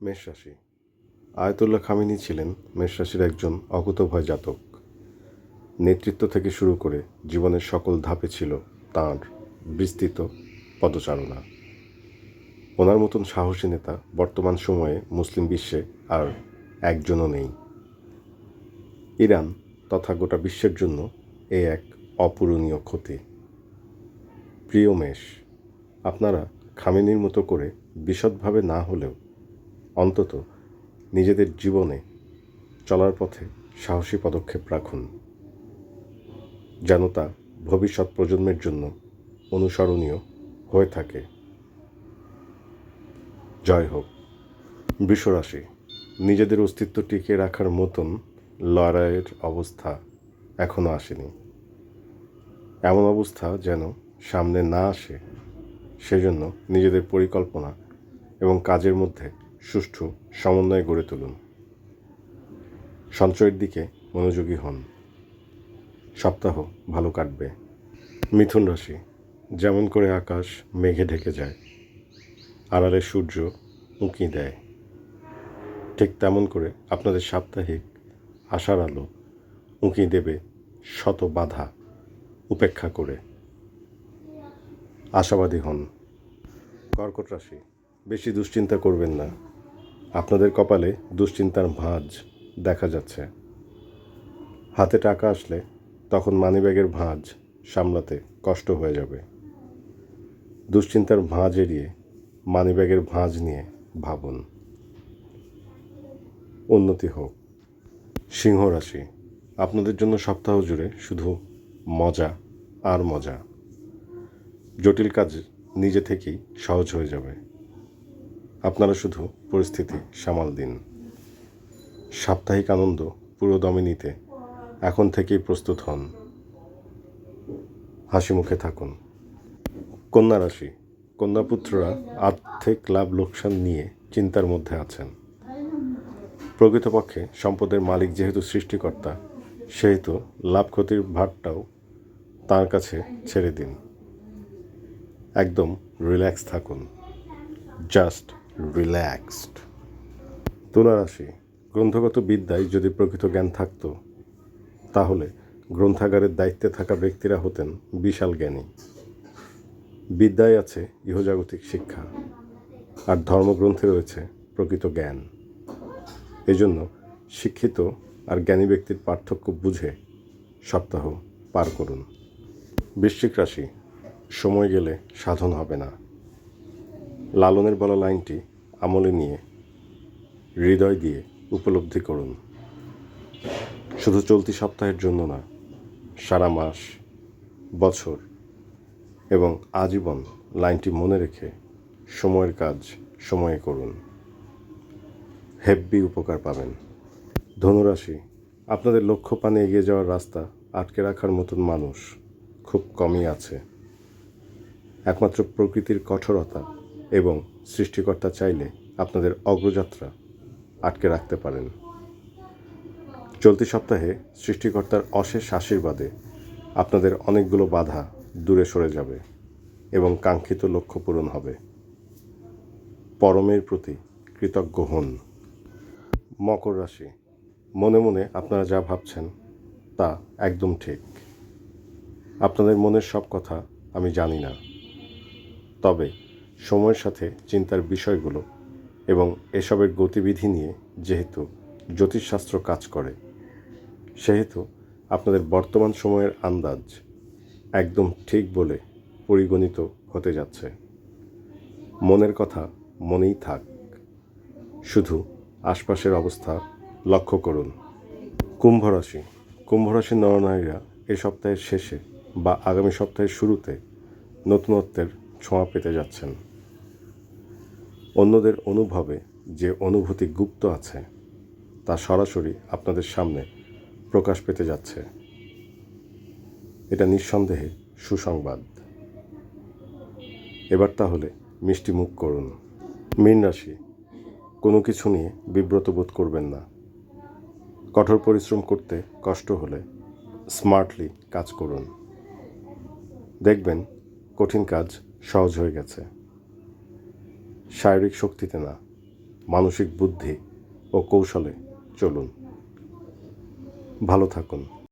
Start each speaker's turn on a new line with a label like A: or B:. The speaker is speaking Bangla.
A: মেষ রাশি। আয়াতুল্লাহ খামেনি ছিলেন মেষ রাশির একজন অকুতোভয় জাতক। নেতৃত্ব থেকে শুরু করে জীবনের সকল ধাপে ছিল তাঁর বিস্তৃত পদচারণা। ওনার মতন সাহসী নেতা বর্তমান সময়ে মুসলিম বিশ্বে আর একজনও নেই। ইরান তথা গোটা বিশ্বের জন্য এ এক অপূরণীয় ক্ষতি। প্রিয় মেষ, আপনারা খামেনির মতো করে বিশদভাবে না হলেও অন্তত নিজেদের জীবনে চলার পথে সাহসী পদক্ষেপ রাখুন, যেন তা ভবিষ্যৎ প্রজন্মের জন্য অনুসরণীয় হয়ে থাকে। জয় হোক। বৃষ রাশি। নিজেদের অস্তিত্ব টিকিয়ে রাখার মতন লড়াইয়ের অবস্থা এখনও আসেনি। এমন অবস্থা যেন সামনে না আসে, সেজন্য নিজেদের পরিকল্পনা এবং কাজের মধ্যে সুষ্ঠু সমন্বয় গড়ে তুলুন। সঞ্চয়ের দিকে মনোযোগী হন। সপ্তাহ ভালো কাটবে। মিথুন রাশি। যেমন করে আকাশ মেঘে ঢেকে যায়, আড়ালে সূর্য উঁকি দেয়, ঠিক তেমন করে আপনাদের সাপ্তাহিক আশার আলো উঁকি দেবে শত বাধা উপেক্ষা করে। আশাবাদী হন। কর্কট রাশি। বেশি দুশ্চিন্তা করবেন না। আপনাদের কপালে দুশ্চিন্তার ভাঁজ দেখা যাচ্ছে। হাতে টাকা আসলে তখন মানিব্যাগের ভাঁজ সামলাতে কষ্ট হয়ে যাবে। দুশ্চিন্তার ভাঁজ এড়িয়ে মানিব্যাগের ভাঁজ নিয়ে ভাবুন। উন্নতি হোক। সিংহ রাশি। আপনাদের জন্য সপ্তাহ জুড়ে শুধু মজা আর মজা। জটিল কাজ নিজে থেকেই সহজ হয়ে যাবে। আপনারা শুধু পরিস্থিতি সামাল দিন। সাপ্তাহিক আনন্দ পুরো দমে নিতে এখন থেকেই প্রস্তুত হন। হাসি মুখে থাকুন। কন্যা রাশি। কন্যাপুত্ররা আর্থিক লাভ লোকসান নিয়ে চিন্তার মধ্যে আছেন। প্রকৃতপক্ষে সম্পদের মালিক যেহেতু সৃষ্টিকর্তা, সেহেতু লাভ ক্ষতির ভারটাও তাঁর কাছে ছেড়ে দিন। একদম রিল্যাক্স থাকুন। Just relaxed. তুলা রাশি। গ্রন্থগত বিদ্যায় যদি প্রকৃত জ্ঞান থাকত, তাহলে গ্রন্থাগারের দায়িত্বে থাকা ব্যক্তিরা হতেন বিশাল জ্ঞানী। বিদ্যায় আছে ইহজাগতিক শিক্ষা, আর ধর্মগ্রন্থে রয়েছে প্রকৃত জ্ঞান। এজন্য শিক্ষিত আর জ্ঞানী ব্যক্তির পার্থক্য বুঝে সপ্তাহ পার করুন। বৃশ্চিক রাশি। সময় গেলে সাধন হবে না। লালনের বলা লাইনটি আমলে নিয়ে হৃদয় দিয়ে উপলব্ধি করুন। শুধু চলতি সপ্তাহের জন্য না, সারা মাস, বছর এবং আজীবন লাইনটি মনে রেখে সময়ের কাজ সময়ে করুন। হেব্বি উপকার পাবেন। ধনুরাশি। আপনাদের লক্ষ্য পানে এগিয়ে যাওয়ার রাস্তা আটকে রাখার মতন মানুষ খুব কমই আছে। একমাত্র প্রকৃতির কঠোরতা এবং সৃষ্টিকর্তা চাইলে আপনাদের অগ্রযাত্রা আটকে রাখতে পারেন। চলতি সপ্তাহে সৃষ্টিকর্তার অশেষ আশীর্বাদে আপনাদের অনেকগুলো বাধা দূরে সরে যাবে এবং কাঙ্ক্ষিত লক্ষ্য পূরণ হবে। পরমের প্রতি কৃতজ্ঞ হন। মকর রাশি। মনে মনে আপনারা যা ভাবছেন তা একদম ঠিক। আপনাদের মনের সব কথা আমি জানি না, তবে সময়ের সাথে চিন্তার বিষয়গুলো এবং এসবের গতিবিধি নিয়ে যেহেতু জ্যোতিষশাস্ত্র কাজ করে, সেহেতু আপনাদের বর্তমান সময়ের আন্দাজ একদম ঠিক বলে পরিগণিত হতে যাচ্ছে। মনের কথা মনেই থাক, শুধু আশপাশের অবস্থা লক্ষ্য করুন। কুম্ভ রাশি। কুম্ভ রাশির নরনারীরা এ সপ্তাহের শেষে বা আগামী সপ্তাহের শুরুতে নতুনত্বের ছোঁয়া পেতে যাচ্ছেন। অন্যদের অনুভবে যে অনুভূতি গুপ্ত আছে তা সরাসরি আপনাদের সামনে প্রকাশ পেতে যাচ্ছে। এটা নিঃসন্দেহে সুসংবাদ। এবার তাহলে মিষ্টি মুখ করুন। মীন রাশি। কোনো কিছু নিয়ে বিব্রত বোধ করবেন না। কঠোর পরিশ্রম করতে কষ্ট হলে স্মার্টলি কাজ করুন। দেখবেন কঠিন কাজ সহজ হয়ে গেছে। শারীরিক শক্তিতে না, মানসিক বুদ্ধি ও কৌশলে চলুন। ভালো থাকুন।